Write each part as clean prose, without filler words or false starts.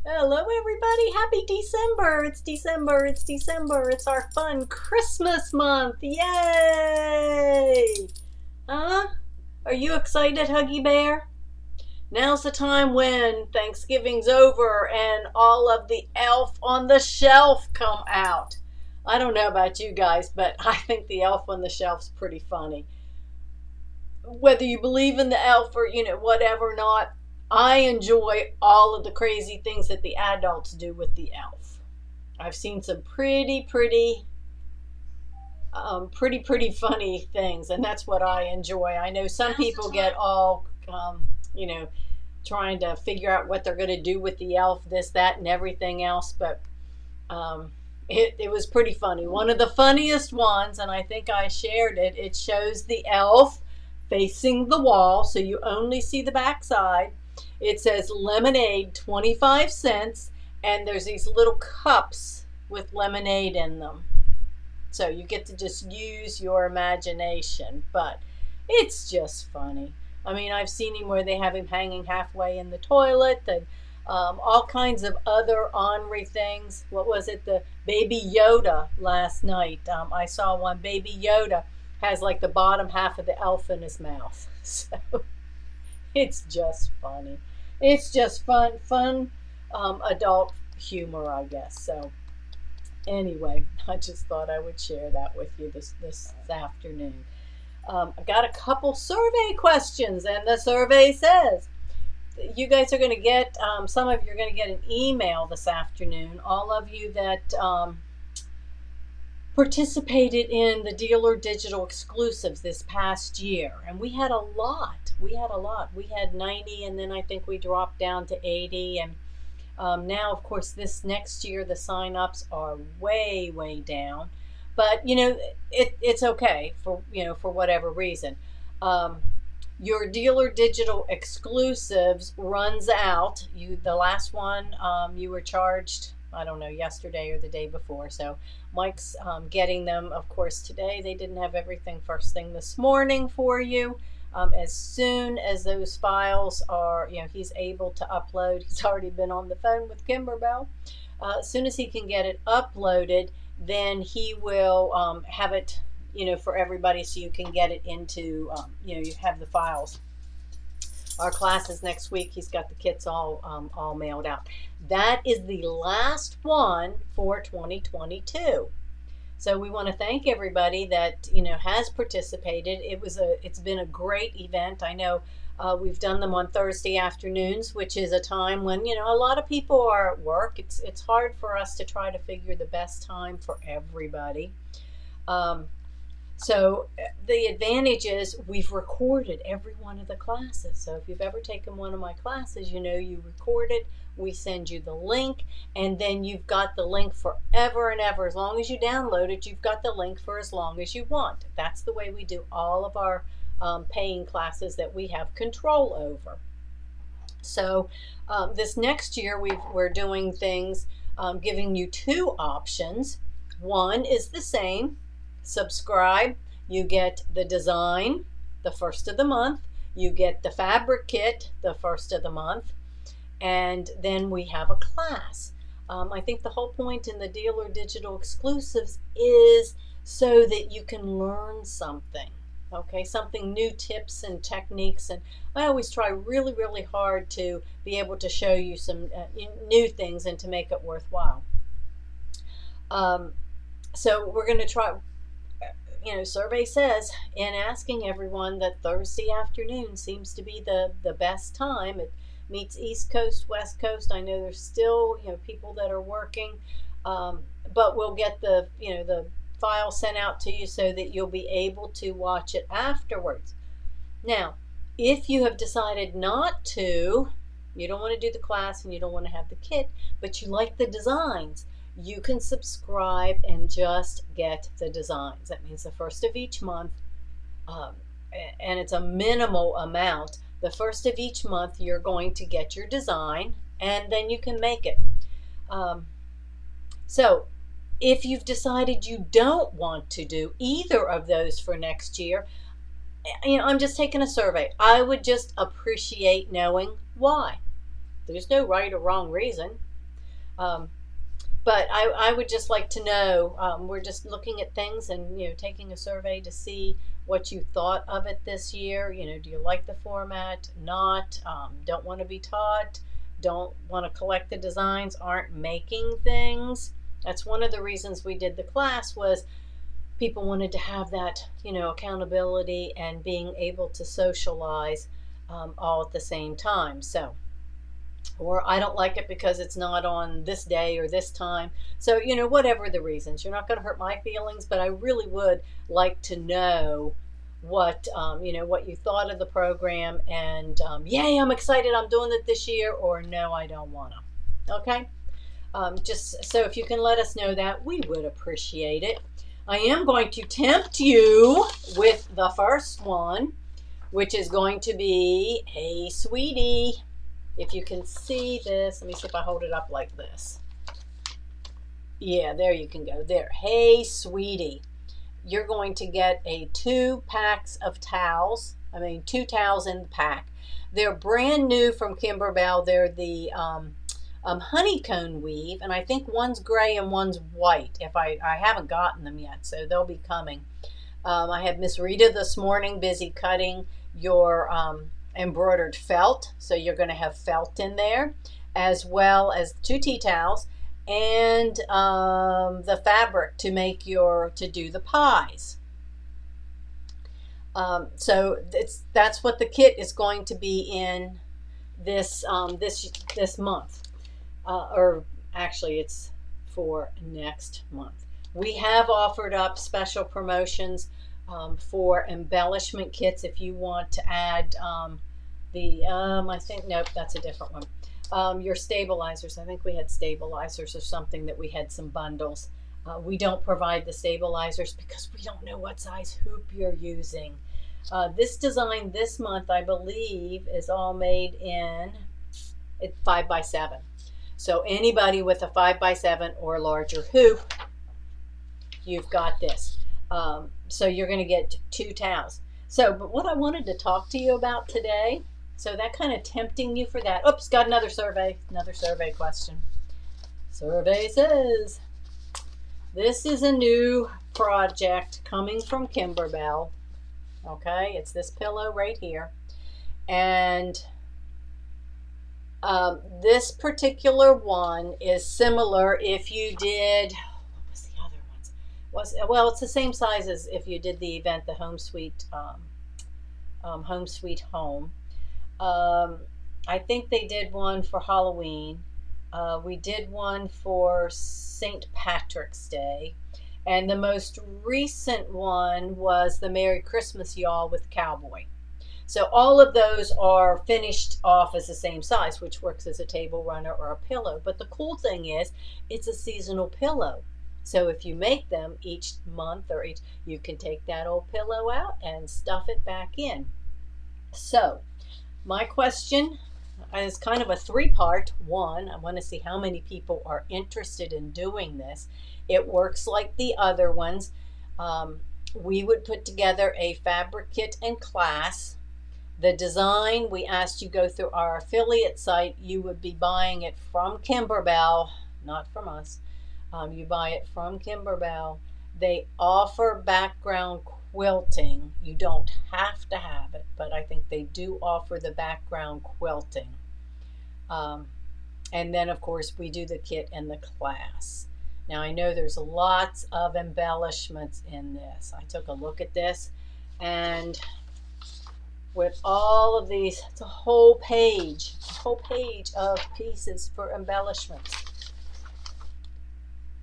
Hello, everybody. Happy December. It's December. It's December. It's our fun Christmas month. Yay! Huh? Are you excited, Huggy Bear? Now's the time when Thanksgiving's over and all of the elf on the shelf come out. I don't know about you guys, but I think the elf on the shelf's pretty funny. Whether you believe in the elf or whatever or not, I enjoy all of the crazy things that the adults do with the elf. I've seen some pretty funny things, and that's what I enjoy. I know some people get all you know trying to figure out what they're going to do with the elf, this, that, and everything else, but it was pretty funny. One of the funniest ones, and I think I shared it, it shows the elf facing the wall, so you only see the backside. It says lemonade 25 cents, and there's these little cups with lemonade in them. So you get to just use your imagination, but it's just funny. I mean, I've seen him where they have him hanging halfway in the toilet, and all kinds of other ornery things. What was it? The Baby Yoda last night. I saw one. Baby Yoda has like the bottom half of the elf in his mouth. So it's just funny. It's just fun adult humor, I guess. So anyway, I just thought I would share that with you this afternoon. I got a couple survey questions, and the survey says you guys are going to get, some of you are going to get an email this afternoon. All of you that participated in the dealer digital exclusives this past year, and we had a lot. We had 90, and then I think we dropped down to 80, and now, of course, this next year the sign-ups are way down, but it's okay for whatever reason. Your dealer digital exclusives runs out. The last one, you were charged, I don't know, yesterday or the day before. So Mike's getting them, of course, today. They didn't have everything first thing this morning for you. As soon as those files are, he's able to upload. He's already been on the phone with Kimberbell. As soon as he can get it uploaded, then he will have it, for everybody, so you can get it into, you have the files. Our classes next week, he's got the kits all mailed out. That is the last one for 2022. So we want to thank everybody that has participated. It's been a great event. I know we've done them on Thursday afternoons, which is a time when a lot of people are at work. It's hard for us to try to figure the best time for everybody. So the advantage is we've recorded every one of the classes. So if you've ever taken one of my classes, you record it. We send you the link, and then you've got the link forever and ever. As long as you download it, you've got the link for as long as you want. That's the way we do all of our paying classes that we have control over. So this next year, we're doing things, giving you two options. One is the same. Subscribe, you get the design the first of the month, you get the fabric kit the first of the month, and then we have a class. I think the whole point in the dealer digital exclusives is so that you can learn something, okay, something new, tips and techniques, and I always try really hard to be able to show you some new things and to make it worthwhile. So we're going to try. Survey says, in asking everyone, that Thursday afternoon seems to be the best time. It meets East Coast, West Coast. I know there's still people that are working, but we'll get the file sent out to you so that you'll be able to watch it afterwards. Now, if you have decided not to, you don't want to do the class and you don't want to have the kit, but you like the designs, you can subscribe and just get the designs. That means the first of each month, and it's a minimal amount. The first of each month, you're going to get your design, and then you can make it. So if you've decided you don't want to do either of those for next year, I'm just taking a survey. I would just appreciate knowing why. There's no right or wrong reason. Um, but I would just like to know, we're just looking at things and, taking a survey to see what you thought of it this year. Do you like the format? Not? Don't want to be taught? Don't want to collect the designs? Aren't making things? That's one of the reasons we did the class, was people wanted to have that, accountability and being able to socialize all at the same time. So, or I don't like it because it's not on this day or this time. So, whatever the reasons, you're not going to hurt my feelings, but I really would like to know what you thought of the program, and yay, I'm excited, I'm doing it this year, or no, I don't want to. Okay? Just so if you can let us know that, we would appreciate it. I am going to tempt you with the first one, which is going to be, hey, sweetie. If you can see this, let me see if I hold it up like this. Yeah, there you can go. There. Hey, sweetie. You're going to get 2 packs of towels. 2 towels in the pack. They're brand new from Kimberbell. They're the honeycomb weave, and I think one's gray and one's white. If I haven't gotten them yet, so they'll be coming. I had Miss Rita this morning busy cutting your embroidered felt, so you're going to have felt in there, as well as 2 tea towels and the fabric to do the pies. So that's what the kit is going to be in this month, or actually it's for next month. We have offered up special promotions for embellishment kits if you want to add I think, nope, that's a different one. Your stabilizers. I think we had stabilizers or something, that we had some bundles. We don't provide the stabilizers because we don't know what size hoop you're using. This design this month, I believe, is all made in 5x7. So anybody with a 5x7 or larger hoop, you've got this. So you're going to get 2 towels. So, but what I wanted to talk to you about today, so that kind of tempting you for that. Oops, got another survey question. Survey says, this is a new project coming from Kimberbell. Okay, it's this pillow right here. And this particular one is similar if you did, what was the other ones? Well, it's the same size as if you did the event, the Home Sweet Home. I think they did one for Halloween. We did one for St. Patrick's Day. And the most recent one was the Merry Christmas Y'all with Cowboy. So all of those are finished off as the same size, which works as a table runner or a pillow. But the cool thing is, it's a seasonal pillow. So if you make them each month or you can take that old pillow out and stuff it back in. So my question is kind of a 3-part. One, I want to see how many people are interested in doing this. It works like the other ones. We would put together a fabric kit and class. The design, we asked you go through our affiliate site. You would be buying it from Kimberbell, not from us. You buy it from Kimberbell. They offer background quilting. You don't have to have it, but I think they do offer the background quilting. And then, of course, we do the kit and the class. Now, I know there's lots of embellishments in this. I took a look at this, and with all of these, it's a whole page of pieces for embellishments.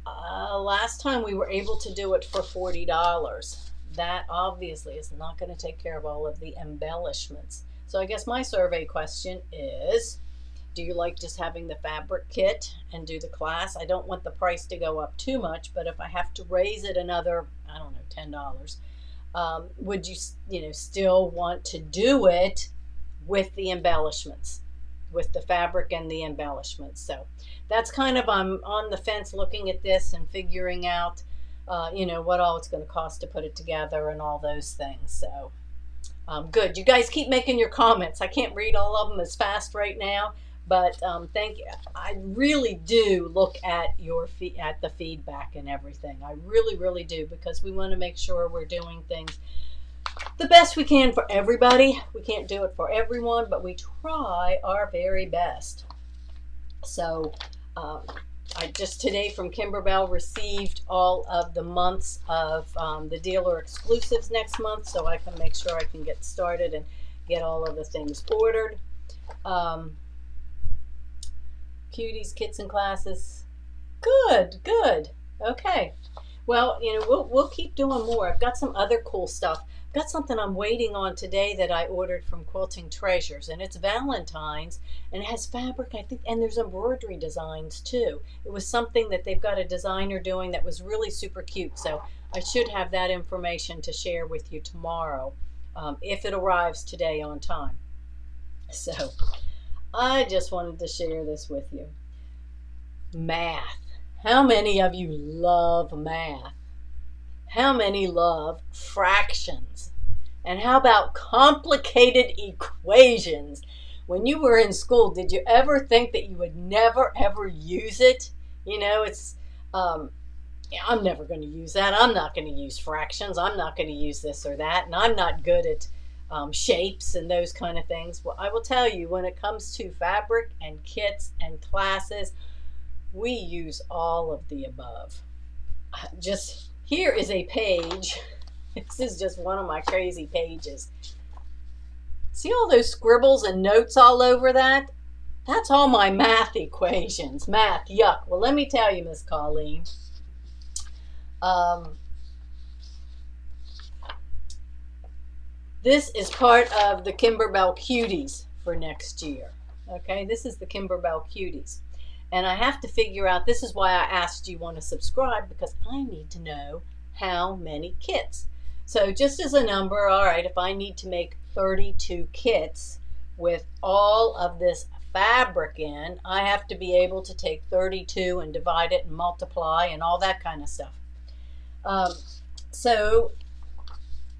Last time we were able to do it for $40. That obviously is not going to take care of all of the embellishments. So I guess my survey question is, do you like just having the fabric kit and do the class? I don't want the price to go up too much, but if I have to raise it another, I don't know, $10, would you, still want to do it with the embellishments, with the fabric and the embellishments? So that's kind of, I'm on the fence looking at this and figuring out, what all it's going to cost to put it together and all those things. So good. You guys keep making your comments. I can't read all of them as fast right now, But thank you. I really do look at at the feedback and everything. I really, really do, because we want to make sure we're doing things the best we can for everybody. We can't do it for everyone, but we try our very best. So I just today from Kimberbell received all of the months of the dealer exclusives next month, so I can make sure I can get started and get all of the things ordered. Cuties, kits, and classes. Good, good. Okay. Well, we'll keep doing more. I've got some other cool stuff. I've got something I'm waiting on today that I ordered from Quilting Treasures, and it's Valentine's, and it has fabric, I think, and there's embroidery designs too. It was something that they've got a designer doing that was really super cute, so I should have that information to share with you tomorrow, if it arrives today on time. So I just wanted to share this with you. Math. How many of you love math? How many love fractions? And how about complicated equations? When you were in school, did you ever think that you would never ever use it? It's yeah, I'm never going to use that. I'm not going to use fractions. I'm not going to use this or that, and I'm not good at shapes and those kind of things. Well, I will tell you, when it comes to fabric and kits and classes, we use all of the above. Just here is a page. This is just one of my crazy pages. See all those scribbles and notes all over that? That's all my math equations. Math, yuck. Well, let me tell you, Miss Colleen. This is part of the Kimberbell Cuties for next year. Okay, this is the Kimberbell Cuties. And I have to figure out, this is why I asked you want to subscribe, because I need to know how many kits. So just as a number, all right, if I need to make 32 kits with all of this fabric in, I have to be able to take 32 and divide it and multiply and all that kind of stuff. So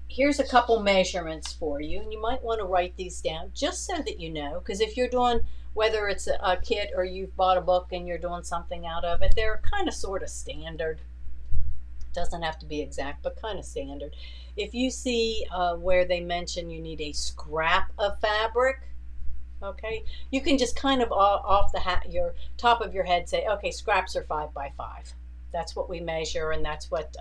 here's a couple measurements for you, and you might want to write these down just so that you know, because if you're doing, whether it's a kit or you've bought a book and you're doing something out of it, they're kind of sort of standard. Doesn't have to be exact, but kind of standard. If you see where they mention you need a scrap of fabric, okay, you can just kind of off your top of your head say, okay, scraps are 5 by 5. That's what we measure, and that's what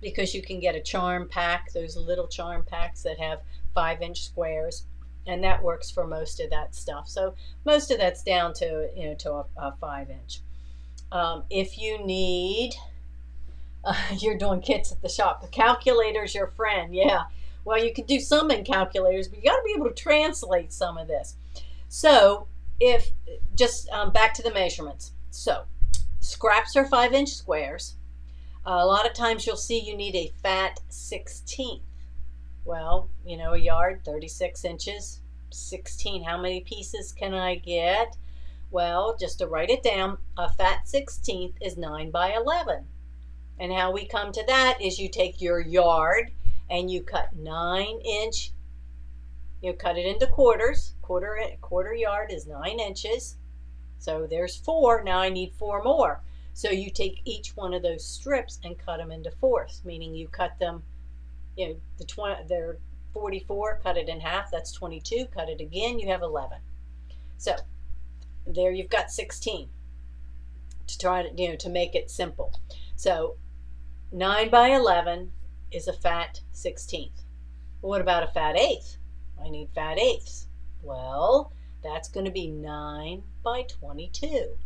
because you can get a charm pack, those little charm packs that have 5-inch squares, and that works for most of that stuff. So most of that's down to to a 5-inch. If you need, you're doing kits at the shop. The calculator's your friend, yeah. Well, you can do some in calculators, but you got to be able to translate some of this. So if just back to the measurements. So scraps are 5-inch squares. A lot of times you'll see you need a fat 16th. Well, a yard, 36 inches, 16. How many pieces can I get? Well, just to write it down, a fat 16th is 9 by 11. And how we come to that is you take your yard and you cut 9-inch, you cut it into quarters. Quarter yard is 9 inches. So there's 4. Now I need 4 more. So you take each one of those strips and cut them into fourths, meaning you cut them, they're 44, cut it in half, that's 22, cut it again, you have 11. So there you've got 16 to try to, to make it simple. So 9 by 11 is a fat 16th. Well, what about a fat 8th? I need fat 8ths. Well, that's going to be 9 by 22.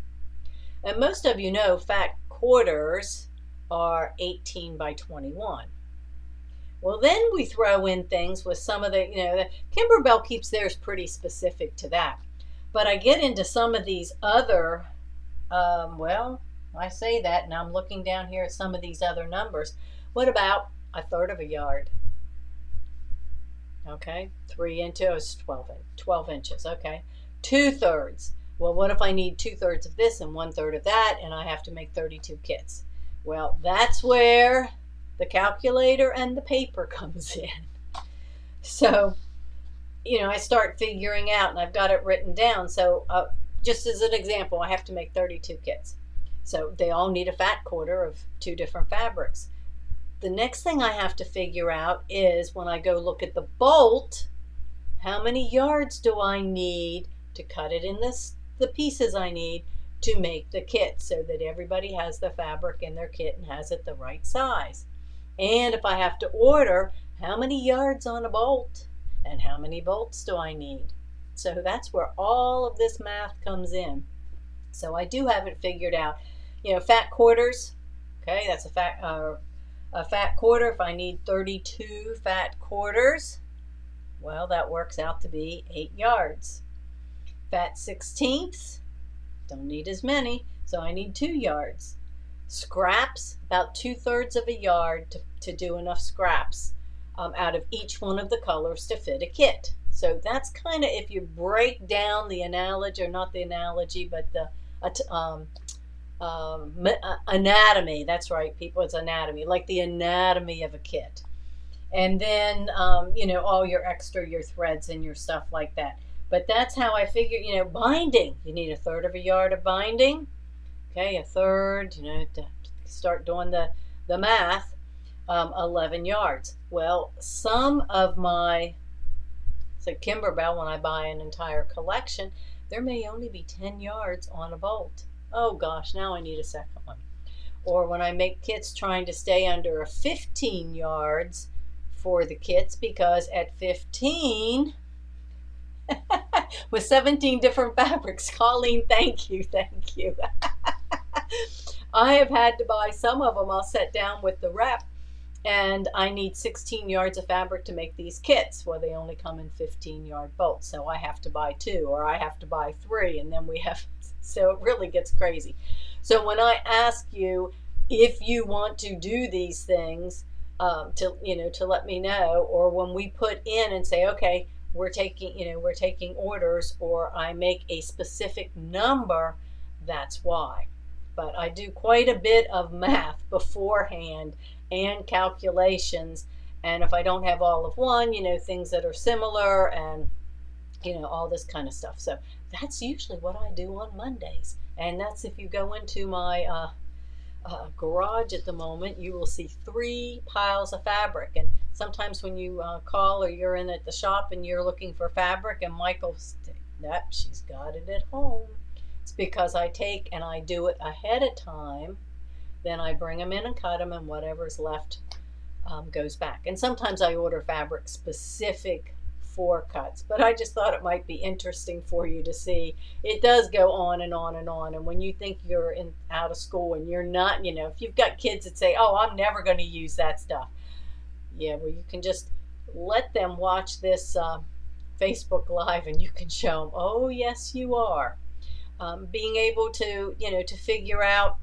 And most of you know fat quarters are 18 by 21. Well, then we throw in things with some of the Kimberbell keeps theirs pretty specific to that. But I get into some of these other, well, I say that, and I'm looking down here at some of these other numbers. What about 1/3 of a yard? Okay, 3 inches, 12 inches, okay. 2/3. Well, what if I need 2/3 of this and 1/3 of that, and I have to make 32 kits? Well, that's where the calculator and the paper comes in. So I start figuring out, and I've got it written down. So, just as an example, I have to make 32 kits. So they all need a fat quarter of 2 different fabrics. The next thing I have to figure out is when I go look at the bolt, how many yards do I need to cut it in the pieces I need to make the kit, so that everybody has the fabric in their kit and has it the right size. And if I have to order, how many yards on a bolt and how many bolts do I need? So that's where all of this math comes in. So I do have it figured out. Fat quarters, okay, that's a fat quarter. If I need 32 fat quarters, well, that works out to be 8 yards. Fat 16ths, don't need as many, so I need 2 yards. Scraps, about 2/3 of a yard to do enough scraps out of each one of the colors to fit a kit. So that's kind of, if you break down the analogy, or not the analogy, but the anatomy. That's right, people, it's anatomy, like the anatomy of a kit. And then, all your threads and your stuff like that. But that's how I figure, binding. You need 1/3 of a yard of binding. Okay, 1/3, to start doing the math, 11 yards. Well, some of my, so Kimberbell, when I buy an entire collection, there may only be 10 yards on a bolt. Oh gosh, now I need a second one. Or when I make kits, trying to stay under 15 yards for the kits, because at 15, with 17 different fabrics, Colleen, thank you. I have had to buy some of them. I'll sit down with the rep, and I need 16 yards of fabric to make these kits. Well, they only come in 15-yard bolts, so I have to buy 2, or I have to buy 3, and then we have, so it really gets crazy. So when I ask you if you want to do these things, to let me know, or when we put in and say, okay, we're taking orders, or I make a specific number, that's why. But I do quite a bit of math beforehand and calculations, and if I don't have all of one, things that are similar, and all this kind of stuff. So that's usually what I do on Mondays. And that's, if you go into my garage at the moment, you will see 3 piles of fabric. And sometimes when you call, or you're in at the shop and you're looking for fabric, and Michael's, she's got it at home. It's because I take and I do it ahead of time. Then I bring them in and cut them, and whatever's left goes back. And sometimes I order fabric specific for cuts, but I just thought it might be interesting for you to see. It does go on and on and on. And when you think you're out of school and you're not, if you've got kids that say, oh, I'm never going to use that stuff. Yeah, well, you can just let them watch this Facebook Live, and you can show them, oh, yes, you are. Being able to, to figure out,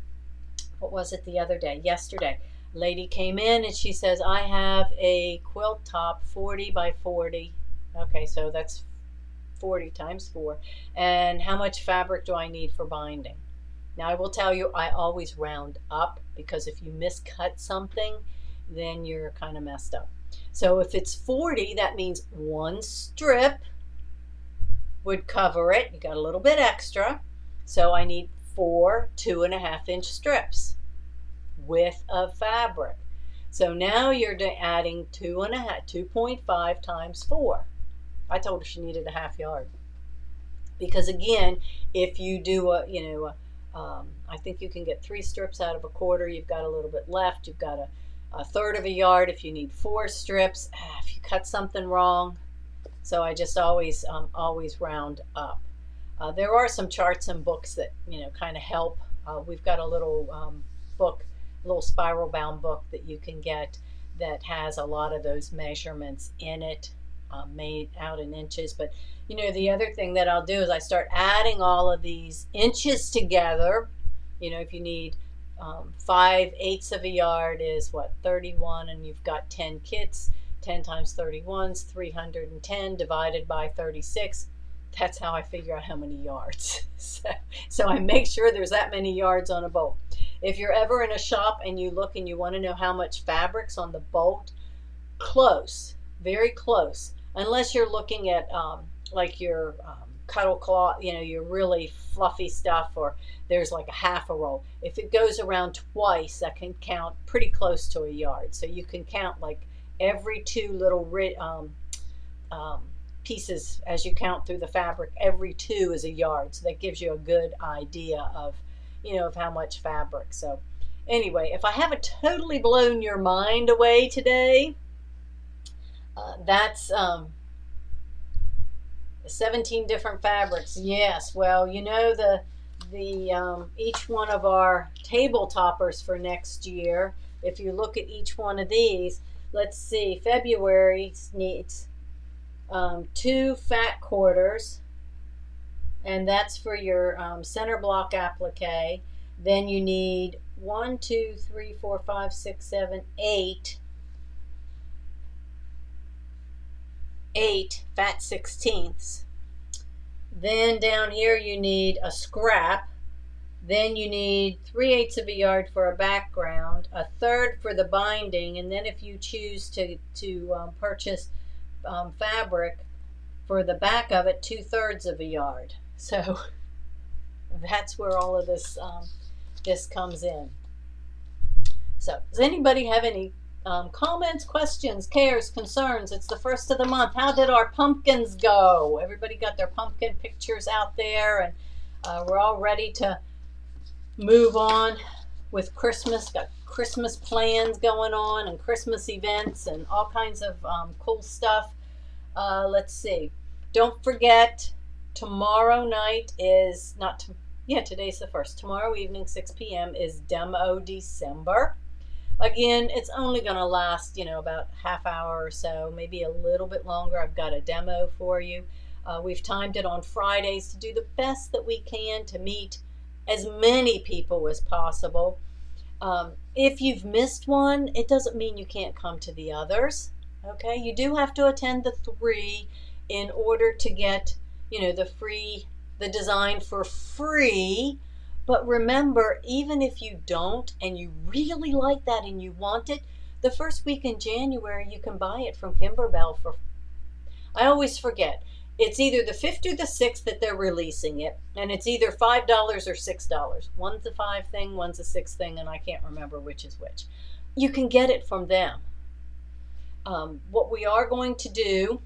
what was it yesterday, a lady came in and she says, I have a quilt top 40 by 40. Okay, so that's 40 times 4. And how much fabric do I need for binding? Now, I will tell you, I always round up, because if you miscut something, then you're kind of messed up. So if it's 40, that means 1 strip would cover it. You got a little bit extra. So I need 4 2.5-inch strips width of fabric. So now you're adding 2.5 times 4. I told her she needed a half yard, because again, if you do I think you can get 3 strips out of a quarter. You've got a little bit left. You've got a 1/3 of a yard if you need 4 strips. If you cut something wrong, so I just always round up. There are some charts and books that kind of help. We've got a little book, a little spiral bound book that you can get that has a lot of those measurements in it, made out in inches. But the other thing that I'll do is I start adding all of these inches together. If you need 5/8 of a yard is what, 31, and you've got 10 kits. 10 times 31 is 310 divided by 36. That's how I figure out how many yards. So I make sure there's that many yards on a bolt. If you're ever in a shop and you look and you want to know how much fabric's on the bolt, close, very close. unless you're looking at like your cuddle cloth, your really fluffy stuff, or there's like a half a roll. If it goes around twice, that can count pretty close to a yard. So you can count like every two little um, pieces as you count through the fabric. Every two is a yard, so that gives you a good idea of, of how much fabric. So anyway, if I haven't totally blown your mind away today, that's 17 different fabrics. Yes, well, the each one of our table toppers for next year, if you look at each one of these, let's see, February needs 2 fat quarters, and that's for your center block applique. Then you need 1, 2, 3, 4, 5, 6, 7, 8 fat sixteenths. Then down here you need a scrap. Then you need 3/8 of a yard for a background, a third for the binding, and then if you choose to purchase fabric for the back of it, 2/3 of a yard. So that's where all of this comes in. So does anybody have any comments, questions, cares, concerns? It's the first of the month. How did our pumpkins go? Everybody got their pumpkin pictures out there, and we're all ready to move on with Christmas. Got Christmas plans going on and Christmas events and all kinds of cool stuff. Let's see. Don't forget, tomorrow night is today's the 1st. Tomorrow evening, 6 p.m. is Demo December. Again, it's only going to last, about half hour or so, maybe a little bit longer. I've got a demo for you. We've timed it on Fridays to do the best that we can to meet as many people as possible. If you've missed one, it doesn't mean you can't come to the others. Okay, you do have to attend the 3 in order to get, the design for free. But remember, even if you don't and you really like that and you want it, the first week in January you can buy it from Kimberbell for, I always forget, it's either the 5th or the 6th that they're releasing it, and it's either $5 or $6. One's a 5 thing, one's a 6 thing, and I can't remember which is which. You can get it from them. What we are going to do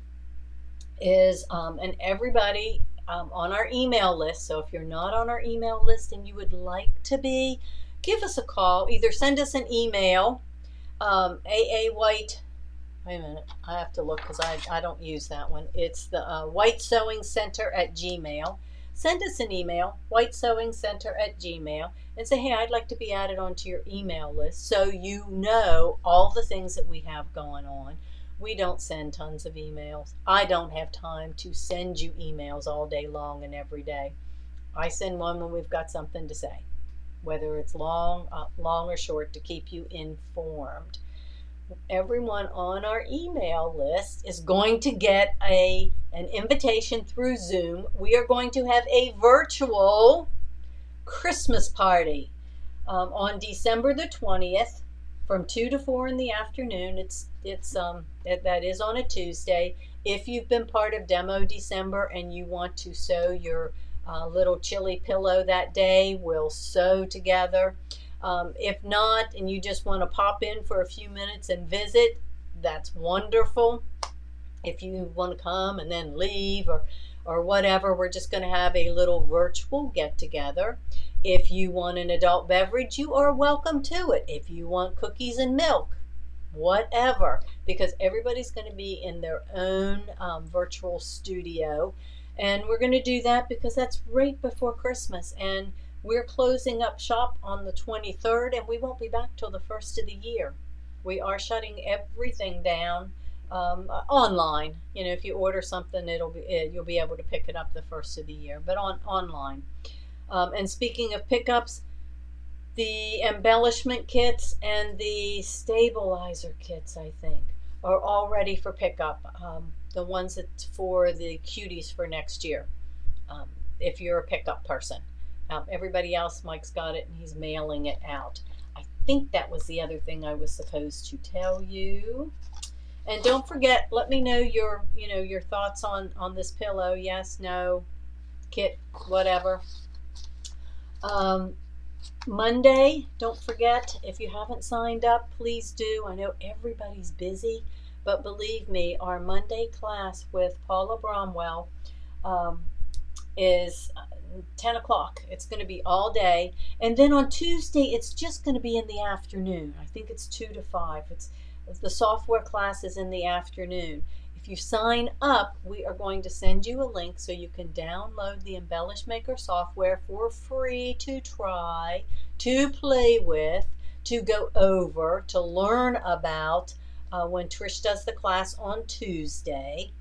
is, and everybody on our email list, so if you're not on our email list and you would like to be, give us a call. Either send us an email, White, wait a minute, I have to look because I don't use that one. It's the White Sewing Center at Gmail. Send us an email, whitesewingcenter@gmail, and say, hey, I'd like to be added onto your email list so you know all the things that we have going on. We don't send tons of emails. I don't have time to send you emails all day long and every day. I send one when we've got something to say, whether it's long or short, to keep you informed. Everyone on our email list is going to get an invitation through Zoom. We are going to have a virtual Christmas party on December the 20th from 2 to 4 in the afternoon. That is on a Tuesday. If you've been part of Demo December and you want to sew your little chilly pillow that day, we'll sew together. If not, and you just want to pop in for a few minutes and visit, that's wonderful. If you want to come and then leave or whatever, we're just going to have a little virtual get together. If you want an adult beverage, you are welcome to it. If you want cookies and milk, whatever, because everybody's going to be in their own virtual studio. And we're going to do that because that's right before Christmas. And we're closing up shop on the 23rd, and we won't be back till the 1st of the year. We are shutting everything down online. If you order something, you'll be able to pick it up the 1st of the year, but online. And speaking of pickups, the embellishment kits and the stabilizer kits, I think, are all ready for pickup. The ones that's for the cuties for next year, if you're a pickup person. Everybody else, Mike's got it and he's mailing it out. I think that was the other thing I was supposed to tell you. And don't forget, let me know your thoughts on this pillow. Yes, no, kit, whatever. Um, Monday, don't forget, if you haven't signed up, please do. I know everybody's busy, but believe me, our Monday class with Paula Bromwell um, is 10 o'clock. It's going to be all day. And then on Tuesday, it's just going to be in the afternoon. I think it's 2 to 5. The software class is in the afternoon. If you sign up, we are going to send you a link so you can download the Embellish Maker software for free to try, to play with, to go over, to learn about when Trish does the class on Tuesday.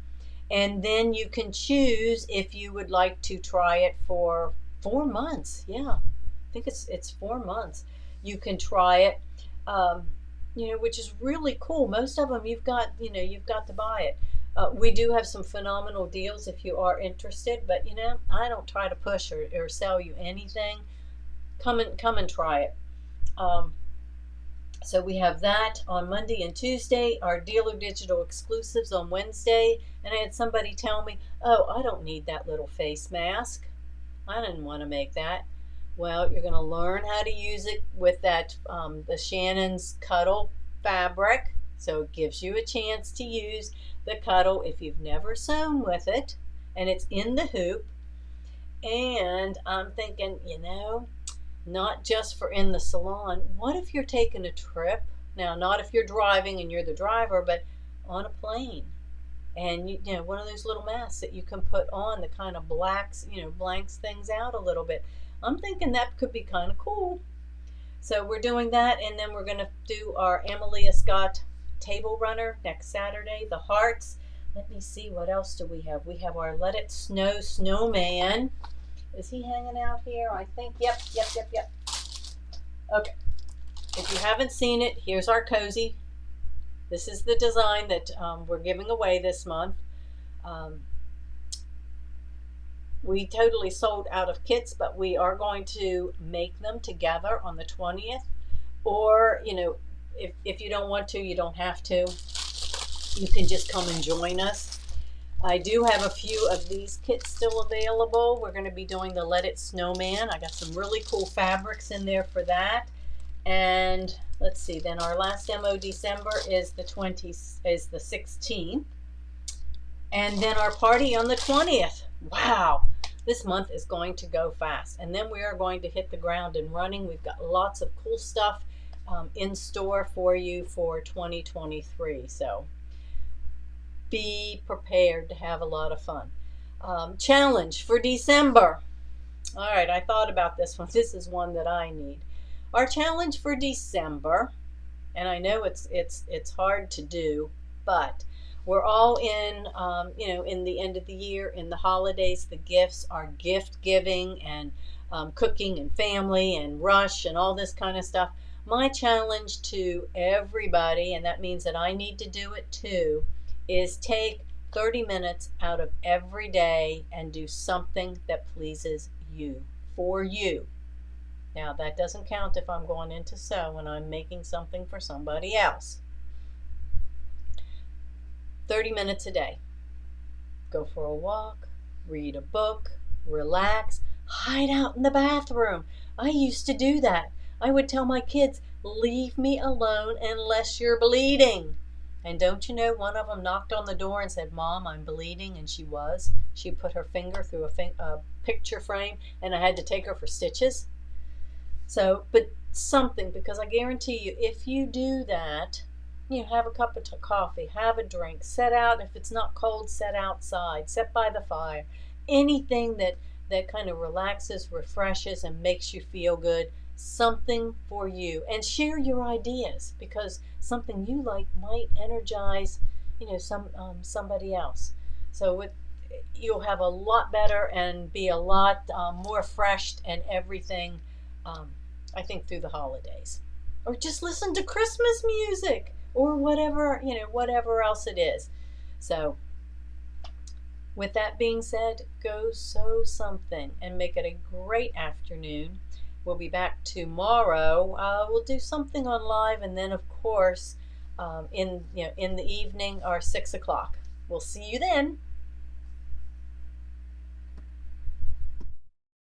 And then you can choose if you would like to try it for 4 months. Yeah, I think it's 4 months. You can try it, um, which is really cool. Most of them you've got to buy it. We do have some phenomenal deals if you are interested, but I don't try to push or sell you anything. Come and try it. So we have that on Monday and Tuesday, our Dealer Digital exclusives on Wednesday. And I had somebody tell me, oh, I don't need that little face mask. I didn't want to make that. Well, you're going to learn how to use it with that the Shannon's Cuddle fabric. So it gives you a chance to use the Cuddle if you've never sewn with it. And it's in the hoop. And I'm thinking, not just for in the salon. What if you're taking a trip? Now, not if you're driving and you're the driver, but on a plane. And one of those little masks that you can put on that kind of blanks things out a little bit. I'm thinking that could be kind of cool. So we're doing that, and then we're going to do our Amelia Scott table runner next Saturday, the hearts. Let me see, what else do we have? We have our Let It Snow snowman. Is he hanging out here? I think, yep. Okay. If you haven't seen it, here's our cozy. This is the design that we're giving away this month. We totally sold out of kits, but we are going to make them together on the 20th. Or, if you don't want to, you don't have to. You can just come and join us. I do have a few of these kits still available. We're going to be doing the Let It Snowman. I got some really cool fabrics in there for that. And let's see, then our last demo December is the 16th. And then our party on the 20th. Wow, this month is going to go fast. And then we are going to hit the ground and running. We've got lots of cool stuff in store for you for 2023. So be prepared to have a lot of fun. Challenge for December. All right, I thought about this one. This is one that I need. Our challenge for December, and I know it's hard to do, but we're all in in the end of the year, in the holidays, the gifts, our gift giving and cooking and family and rush and all this kind of stuff. My challenge to everybody, and that means that I need to do it too, is take 30 minutes out of every day and do something that pleases you, for you. Now, that doesn't count if I'm going into sew and I'm making something for somebody else. 30 minutes a day. Go for a walk, read a book, relax, hide out in the bathroom. I used to do that. I would tell my kids, leave me alone unless you're bleeding. And don't you know, one of them knocked on the door and said, Mom, I'm bleeding, and she was. She put her finger through a picture frame, and I had to take her for stitches. So, but something, because I guarantee you, if you do that, have a cup of coffee, have a drink, sit out. If it's not cold, sit outside, sit by the fire. Anything that kind of relaxes, refreshes, and makes you feel good. Something for you, and share your ideas, because something you like might energize somebody else. So you'll have a lot better and be a lot more refreshed and everything, I think, through the holidays. Or just listen to Christmas music or whatever else it is. So with that being said, go sew something and make it a great afternoon. We'll be back tomorrow. We'll do something on live, and then, of course, in the evening or 6 o'clock. We'll see you then.